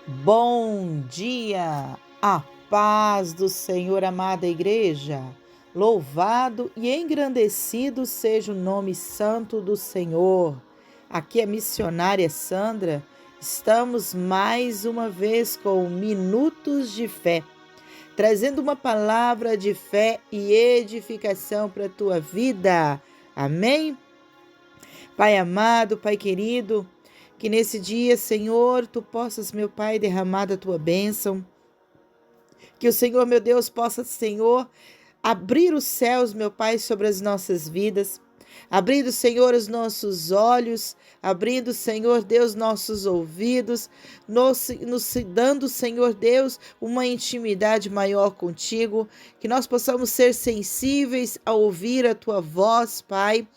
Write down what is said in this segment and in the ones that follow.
Bom dia, a paz do Senhor, amada igreja. Louvado e engrandecido seja o nome santo do Senhor. Aqui é a missionária Sandra. Estamos mais uma vez com Minutos de Fé, trazendo uma palavra de fé e edificação para a tua vida. Amém? Pai amado, Pai querido, que nesse dia, Senhor, Tu possas, meu Pai, derramar da Tua bênção. Que o Senhor, meu Deus, possa, Senhor, abrir os céus, meu Pai, sobre as nossas vidas. Abrindo, Senhor, os nossos olhos, abrindo, Senhor Deus, nossos ouvidos, nos dando, Senhor Deus, uma intimidade maior contigo, que nós possamos ser sensíveis a ouvir a Tua voz, Pai,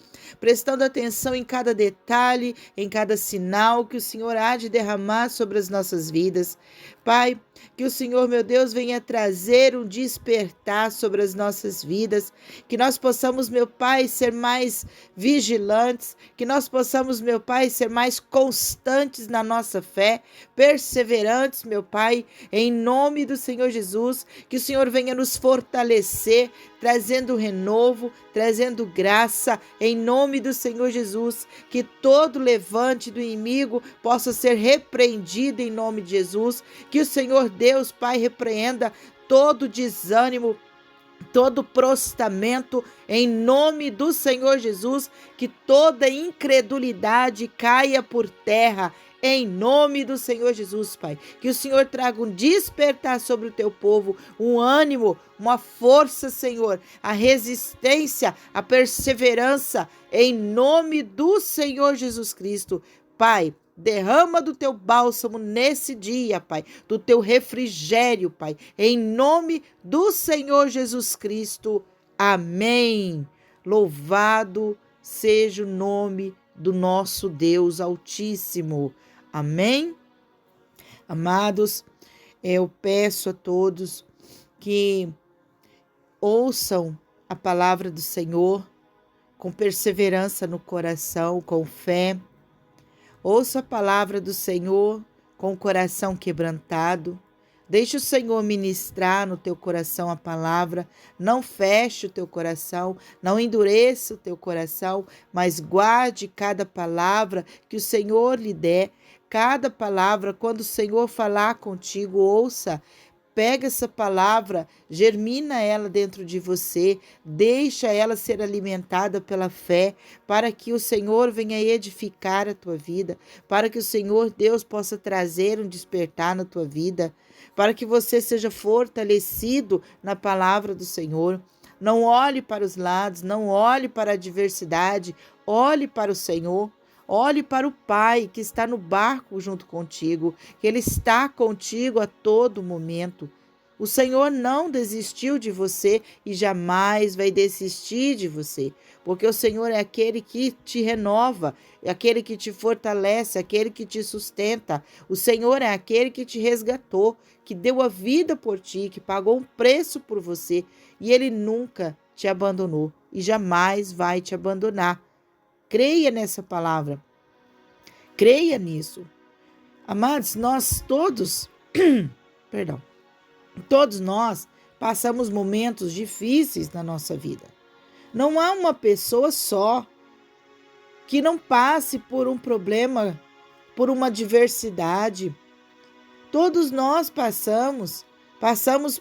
prestando atenção em cada detalhe, em cada sinal que o Senhor há de derramar sobre as nossas vidas. Pai, que o Senhor, meu Deus, venha trazer um despertar sobre as nossas vidas, que nós possamos, meu Pai, ser mais vigilantes, que nós possamos, meu Pai, ser mais constantes na nossa fé, perseverantes, meu Pai, em nome do Senhor Jesus, que o Senhor venha nos fortalecer, trazendo renovo, trazendo graça, em nome do Senhor Jesus, que todo levante do inimigo possa ser repreendido em nome de Jesus, que o Senhor Deus, Pai, repreenda todo desânimo, todo prostamento, em nome do Senhor Jesus, que toda incredulidade caia por terra, em nome do Senhor Jesus, Pai. Que o Senhor traga um despertar sobre o teu povo, um ânimo, uma força, Senhor, a resistência, a perseverança, em nome do Senhor Jesus Cristo. Pai, derrama do teu bálsamo nesse dia, Pai, do teu refrigério, Pai, em nome do Senhor Jesus Cristo. Amém. Louvado seja o nome do nosso Deus Altíssimo. Amém. Amados, eu peço a todos que ouçam a palavra do Senhor com perseverança no coração, com fé. Ouça a palavra do Senhor com o coração quebrantado. Deixe o Senhor ministrar no teu coração a palavra. Não feche o teu coração, não endureça o teu coração, mas guarde cada palavra que o Senhor lhe der. Cada palavra, quando o Senhor falar contigo, ouça. Pega essa palavra, germina ela dentro de você, deixa ela ser alimentada pela fé, para que o Senhor venha edificar a tua vida, para que o Senhor Deus possa trazer um despertar na tua vida, para que você seja fortalecido na palavra do Senhor. Não olhe para os lados, não olhe para a adversidade, olhe para o Senhor. Olhe para o Pai que está no barco junto contigo, que Ele está contigo a todo momento. O Senhor não desistiu de você e jamais vai desistir de você, porque o Senhor é aquele que te renova, é aquele que te fortalece, aquele que te sustenta. O Senhor é aquele que te resgatou, que deu a vida por ti, que pagou um preço por você, e Ele nunca te abandonou e jamais vai te abandonar. Creia nessa palavra. Creia nisso. Amados, nós todos, todos nós passamos momentos difíceis na nossa vida. Não há uma pessoa só que não passe por um problema, por uma adversidade. Todos nós passamos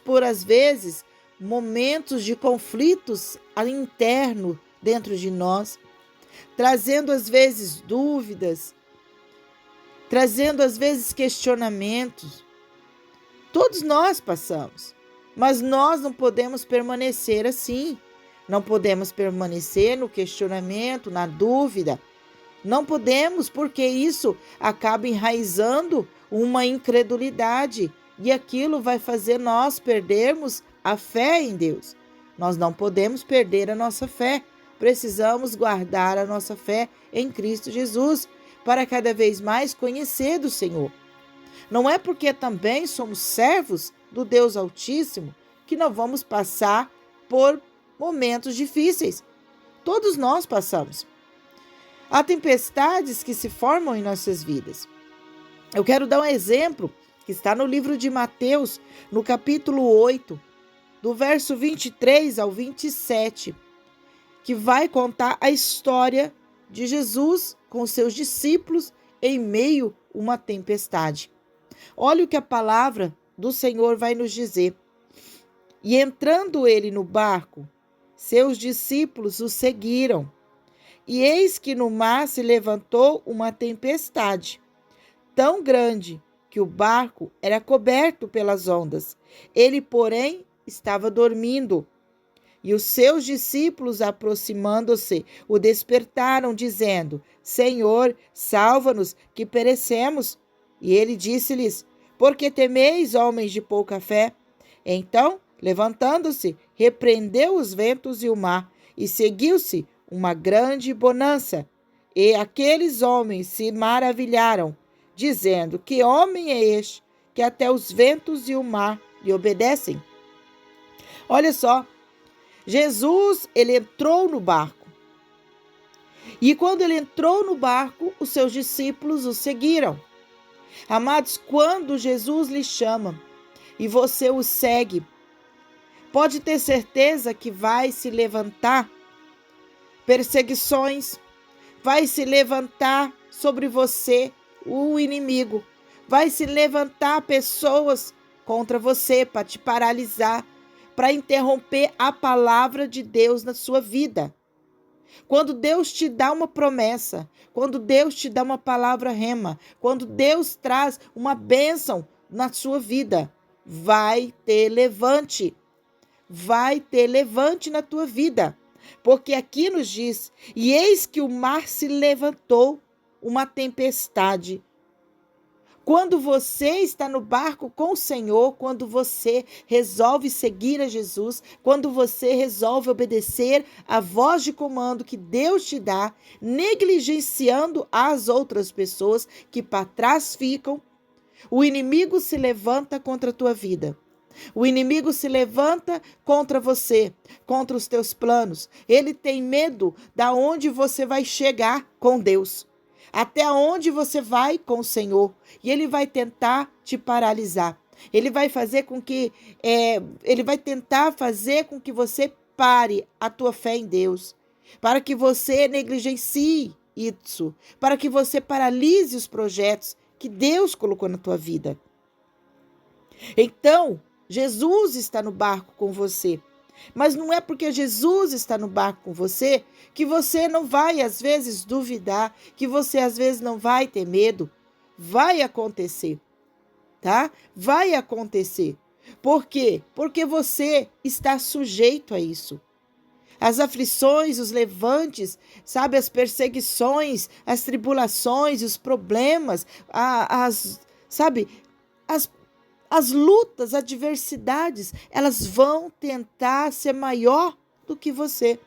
por, às vezes, momentos de conflitos internos dentro de nós, trazendo às vezes dúvidas, trazendo às vezes questionamentos. Todos nós passamos, mas nós não podemos permanecer assim. Não podemos permanecer no questionamento, na dúvida. Não podemos, porque isso acaba enraizando uma incredulidade e aquilo vai fazer nós perdermos a fé em Deus. Nós não podemos perder a nossa fé. Precisamos guardar a nossa fé em Cristo Jesus para cada vez mais conhecer do Senhor. Não é porque também somos servos do Deus Altíssimo que não vamos passar por momentos difíceis. Todos nós passamos. Há tempestades que se formam em nossas vidas. Eu quero dar um exemplo que está no livro de Mateus, no capítulo 8, do verso 23 ao 27, que vai contar a história de Jesus com os seus discípulos em meio a uma tempestade. Olha o que a palavra do Senhor vai nos dizer. E entrando ele no barco, seus discípulos o seguiram. E eis que no mar se levantou uma tempestade, tão grande que o barco era coberto pelas ondas. Ele, porém, estava dormindo. E os seus discípulos, aproximando-se, o despertaram, dizendo: Senhor, salva-nos, que perecemos. E ele disse-lhes: Por que temeis, homens de pouca fé? Então, levantando-se, repreendeu os ventos e o mar, e seguiu-se uma grande bonança. E aqueles homens se maravilharam, dizendo: Que homem é este, que até os ventos e o mar lhe obedecem? Olha só, Jesus, ele entrou no barco. E quando ele entrou no barco, os seus discípulos o seguiram. Amados, quando Jesus lhe chama e você o segue, pode ter certeza que vai se levantar perseguições, vai se levantar sobre você o inimigo, vai se levantar pessoas contra você para te paralisar, para interromper a palavra de Deus na sua vida. Quando Deus te dá uma promessa, quando Deus te dá uma palavra rema, quando Deus traz uma bênção na sua vida, vai ter levante na tua vida. Porque aqui nos diz: e eis que o mar se levantou, uma tempestade. Quando você está no barco com o Senhor, quando você resolve seguir a Jesus, quando você resolve obedecer a voz de comando que Deus te dá, negligenciando as outras pessoas que para trás ficam, o inimigo se levanta contra a tua vida. O inimigo se levanta contra você, contra os teus planos. Ele tem medo da onde você vai chegar com Deus, até onde você vai com o Senhor. E ele vai tentar te paralisar. Ele vai fazer com que, ele vai tentar fazer com que você pare a tua fé em Deus, para que você negligencie isso, para que você paralise os projetos que Deus colocou na tua vida. Então, Jesus está no barco com você. Mas não é porque Jesus está no barco com você que você não vai, às vezes, duvidar, que você, às vezes, não vai ter medo. Vai acontecer, tá? Vai acontecer. Por quê? Porque você está sujeito a isso. As aflições, os levantes, sabe, as perseguições, as tribulações, os problemas, as lutas, adversidades, elas vão tentar ser maior do que você.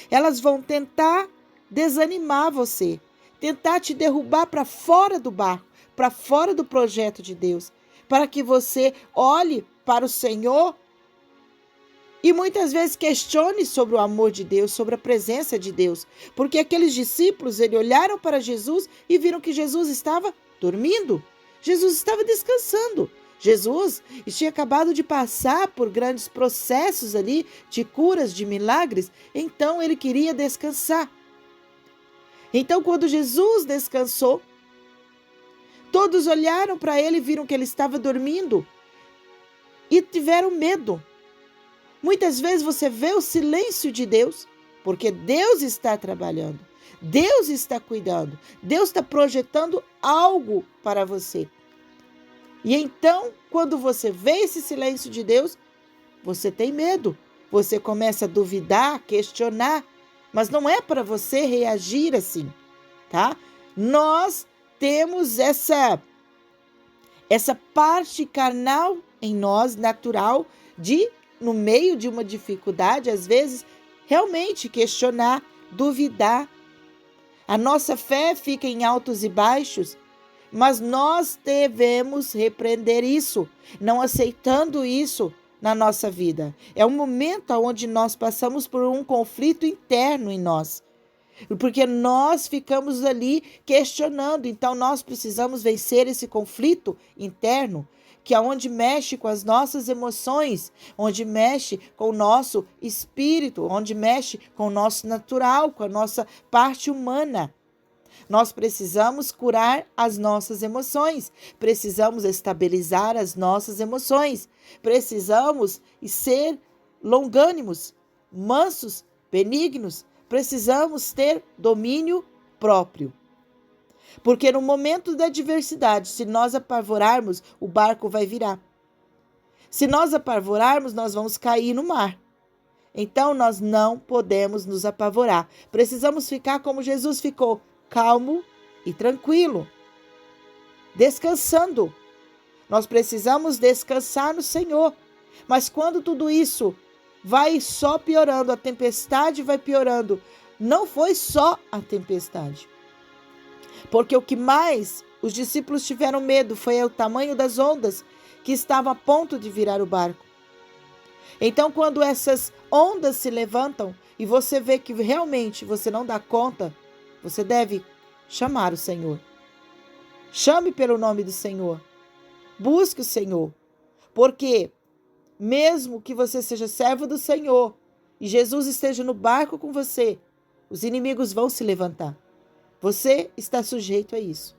Elas vão tentar desanimar você, tentar te derrubar para fora do barco, para fora do projeto de Deus, para que você olhe para o Senhor e muitas vezes questione sobre o amor de Deus, sobre a presença de Deus. Porque aqueles discípulos, eles olharam para Jesus e viram que Jesus estava dormindo. Jesus estava descansando. Jesus tinha acabado de passar por grandes processos ali de curas, de milagres, então ele queria descansar. Então, quando Jesus descansou, todos olharam para ele e viram que ele estava dormindo e tiveram medo. Muitas vezes você vê o silêncio de Deus, porque Deus está trabalhando, Deus está cuidando, Deus está projetando algo para você. E então, quando você vê esse silêncio de Deus, você tem medo. Você começa a duvidar, questionar. Mas não é para você reagir assim, tá? Nós temos essa parte carnal em nós, natural, de, no meio de uma dificuldade, às vezes, realmente questionar, duvidar. A nossa fé fica em altos e baixos. Mas nós devemos repreender isso, não aceitando isso na nossa vida. É um momento onde nós passamos por um conflito interno em nós. Porque nós ficamos ali questionando. Então, nós precisamos vencer esse conflito interno, que é onde mexe com as nossas emoções, onde mexe com o nosso espírito, onde mexe com o nosso natural, com a nossa parte humana. Nós precisamos curar as nossas emoções, precisamos estabilizar as nossas emoções, precisamos ser longânimos, mansos, benignos, precisamos ter domínio próprio. Porque no momento da adversidade, se nós apavorarmos, o barco vai virar. Se nós apavorarmos, nós vamos cair no mar. Então, nós não podemos nos apavorar. Precisamos ficar como Jesus ficou, calmo e tranquilo, descansando. Nós precisamos descansar no Senhor. Mas quando tudo isso vai só piorando, a tempestade vai piorando, não foi só a tempestade. Porque o que mais os discípulos tiveram medo foi o tamanho das ondas que estavam a ponto de virar o barco. Então, quando essas ondas se levantam e você vê que realmente você não dá conta, você deve chamar o Senhor. Chame pelo nome do Senhor. Busque o Senhor. Porque mesmo que você seja servo do Senhor e Jesus esteja no barco com você, os inimigos vão se levantar. Você está sujeito a isso.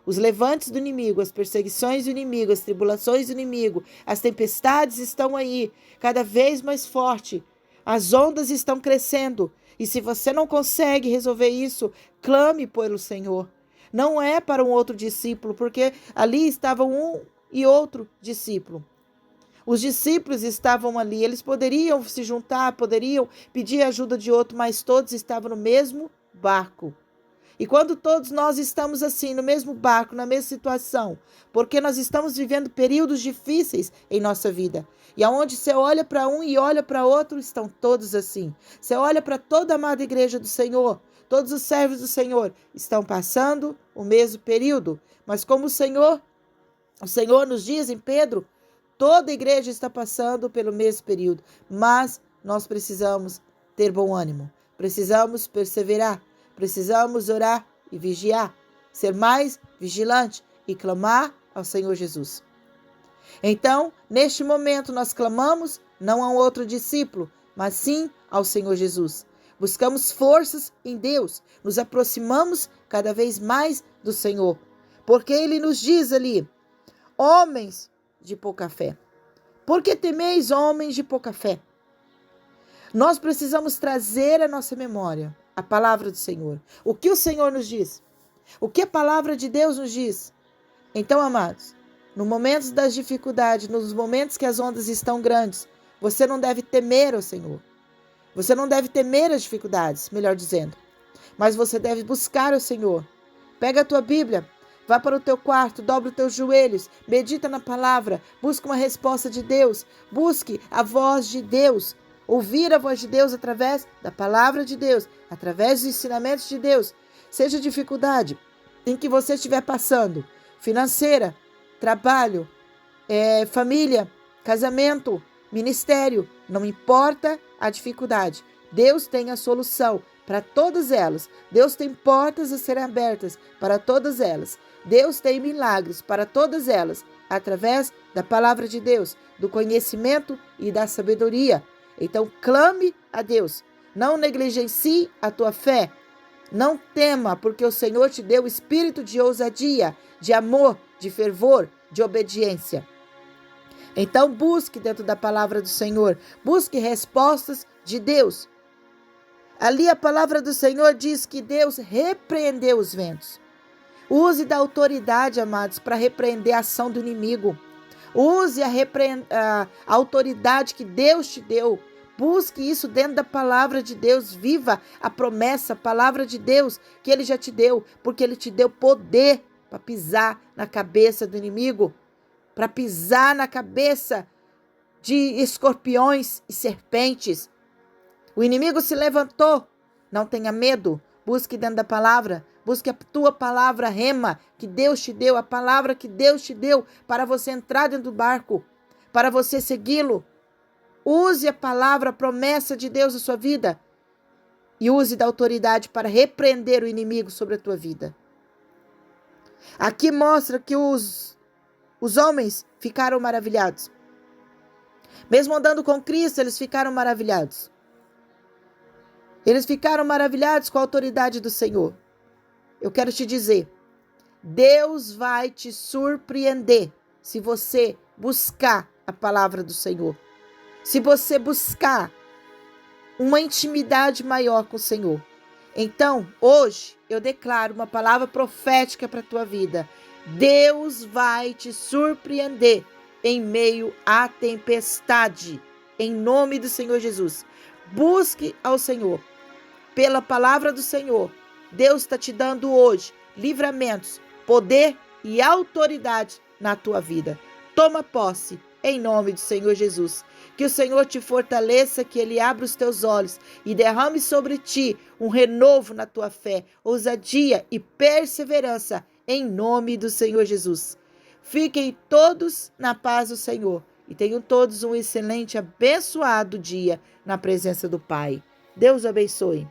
Os levantes do inimigo, as perseguições do inimigo, as tribulações do inimigo, as tempestades estão aí, cada vez mais forte. As ondas estão crescendo. E se você não consegue resolver isso, clame pelo Senhor. Não é para um outro discípulo, porque ali estavam um e outro discípulo. Os discípulos estavam ali, eles poderiam se juntar, poderiam pedir ajuda de outro, mas todos estavam no mesmo barco. E quando todos nós estamos assim, no mesmo barco, na mesma situação, porque nós estamos vivendo períodos difíceis em nossa vida, e aonde você olha para um e olha para outro, estão todos assim. Você olha para toda a amada igreja do Senhor, todos os servos do Senhor estão passando o mesmo período, mas como o Senhor nos diz em Pedro, toda a igreja está passando pelo mesmo período, mas nós precisamos ter bom ânimo, precisamos perseverar, precisamos orar e vigiar, ser mais vigilante e clamar ao Senhor Jesus. Então, neste momento, nós clamamos não a um outro discípulo, mas sim ao Senhor Jesus. Buscamos forças em Deus, nos aproximamos cada vez mais do Senhor, porque Ele nos diz ali, homens de pouca fé. Por que temeis, homens de pouca fé? Nós precisamos trazer à nossa memória a palavra do Senhor. O que o Senhor nos diz? O que a palavra de Deus nos diz? Então, amados, no momento das dificuldades, nos momentos que as ondas estão grandes, você não deve temer ao Senhor. Você não deve temer as dificuldades, melhor dizendo. Mas você deve buscar o Senhor. Pega a tua Bíblia, vá para o teu quarto, dobra os teus joelhos, medita na palavra, busca uma resposta de Deus, busque a voz de Deus, ouvir a voz de Deus através da palavra de Deus, através dos ensinamentos de Deus. Seja a dificuldade em que você estiver passando, financeira, trabalho, família, casamento, ministério, não importa a dificuldade. Deus tem a solução para todas elas. Deus tem portas a serem abertas para todas elas. Deus tem milagres para todas elas, através da palavra de Deus, do conhecimento e da sabedoria. Então, clame a Deus. Não negligencie a tua fé. Não tema, porque o Senhor te deu espírito de ousadia, de amor, de fervor, de obediência. Então, busque dentro da palavra do Senhor. Busque respostas de Deus. Ali a palavra do Senhor diz que Deus repreendeu os ventos. Use da autoridade, amados, para repreender a ação do inimigo. Use a autoridade que Deus te deu. Busque isso dentro da palavra de Deus. Viva a promessa, a palavra de Deus que Ele já te deu. Porque Ele te deu poder para pisar na cabeça do inimigo. Para pisar na cabeça de escorpiões e serpentes. O inimigo se levantou. Não tenha medo. Busque dentro da palavra. Busque a tua palavra rema que Deus te deu. A palavra que Deus te deu para você entrar dentro do barco. Para você segui-lo. Use a palavra, a promessa de Deus na sua vida. e use da autoridade para repreender o inimigo sobre a tua vida. Aqui mostra que os homens ficaram maravilhados. Mesmo andando com Cristo, eles ficaram maravilhados. Eles ficaram maravilhados com a autoridade do Senhor. Eu quero te dizer, Deus vai te surpreender se você buscar a palavra do Senhor. Se você buscar uma intimidade maior com o Senhor. Então, hoje, eu declaro uma palavra profética para a tua vida. Deus vai te surpreender em meio à tempestade. Em nome do Senhor Jesus. Busque ao Senhor. Pela palavra do Senhor, Deus está te dando hoje livramentos, poder e autoridade na tua vida. Toma posse em nome do Senhor Jesus. Que o Senhor te fortaleça, que Ele abra os teus olhos e derrame sobre ti um renovo na tua fé, ousadia e perseverança em nome do Senhor Jesus. Fiquem todos na paz do Senhor e tenham todos um excelente, abençoado dia na presença do Pai. Deus abençoe.